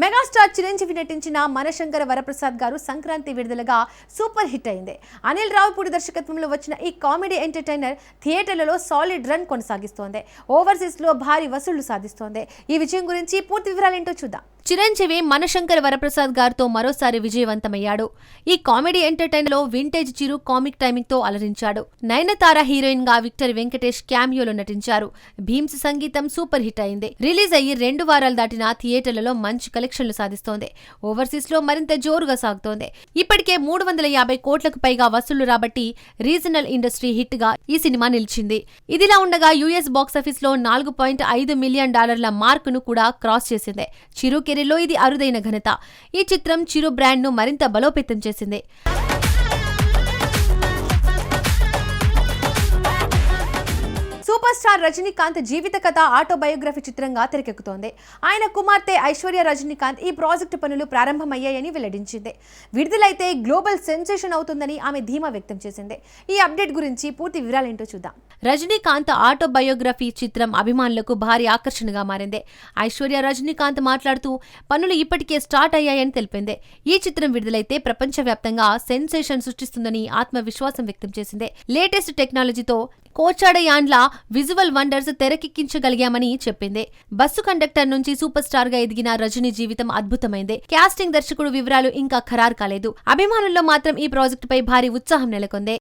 Megastar Chiranjeevi నటించిన మనశంకర వరప్రసాద్ గారు Sankranti విడుదలగా super hit అయింది. అనిల్ రావుపూడి దర్శకత్వంలో వచ్చిన ఈ కామెడీ ఎంటర్టైనర్ థియేటర్లలో సాలిడ్ రన్ కొనసాగిస్తోంది. ఓవర్సీస్ లో భారీ వసూళ్లు సాధిస్తోంది. ఈ విజయం గురించి పూర్తి వివరాలేంటో చూద్దాం. చిరంజీవి మనశంకర వరప్రసాద్ గారితో మరోసారి విజయవంతమయ్యాడు. ఈ కామెడీ ఎంటర్టైనర్ లో వింటేజ్ చిరు కామిక్ టైమింగ్ తో అలరించాడు. నయనతార హీరోయిన్ గా విక్టర్ వెంకటేష్ క్యామియోలో నటించారు. భీమ్స్ సంగీతం సూపర్ హిట్ అయింది. రిలీజ్ అయ్యి 2 వారాలు దాటిన థియేటర్లలో మంచి కలెక్షన్లు సాధిస్తోంది. ఓవర్సీస్ లో మరింత జోరుగా సాగుతోంది. ఇప్పటికే 350 కోట్లకు పైగా వసూళ్లు రాబట్టి రీజనల్ ఇండస్ట్రీ హిట్ గా ఈ సినిమా నిలిచింది. ఇదిలా ఉండగా యుఎస్ బాక్సాఫీస్ లో $4.5 మిలియన్ మార్కును కూడా క్రాస్ చేసింది. చిరు కెరీర్లో ఇది అరుదైన ఘనత. ఈ చిత్రం చిరు బ్రాండ్ ను మరింత బలోపేతం చేసింది. సూపర్ స్టార్ రజనీకాంత్ జీవిత కథ ఆటోబయోగ్రఫీ చిత్రంగా తెరకెక్కుతోంది. ఆయన కుమార్తె ఐశ్వర్య రజనీకాంత్ ఈ ప్రాజెక్టు పనులు ప్రారంభమయ్యాయని వెల్లడించింది. విడుదలైతే గ్లోబల్ సెన్సేషన్ అవుతుందని ఆమె ధీమా వ్యక్తం చేసింది. ఈ అప్డేట్ గురించి పూర్తి వివరాలేంటో చూద్దాం. రజనీకాంత్ ఆటోబయోగ్రఫీ చిత్రం అభిమానులకు భారీ ఆకర్షణగా మారింది. ఐశ్వర్య రజనీకాంత్ మాట్లాడుతూ పనులు ఇప్పటికే స్టార్ట్ అయ్యాయని తెలిపింది. ఈ చిత్రం విడుదలైతే ప్రపంచవ్యాప్తంగా సెన్సేషన్ సృష్టిస్తుందని ఆత్మవిశ్వాసం వ్యక్తం చేసింది. లేటెస్ట్ టెక్నాలజీతో కోచాడయాండ్ల విజువల్ వండర్స్ తెరకెక్కించగలిగామని చెప్పింది. బస్సు కండక్టర్ నుంచి సూపర్ స్టార్ గా ఎదిగిన రజనీ జీవితం అద్భుతమైంది. కాస్టింగ్, దర్శకుడు వివరాలు ఇంకా ఖరారు కాలేదు. అభిమానుల్లో మాత్రం ఈ ప్రాజెక్టుపై భారీ ఉత్సాహం నెలకొంది.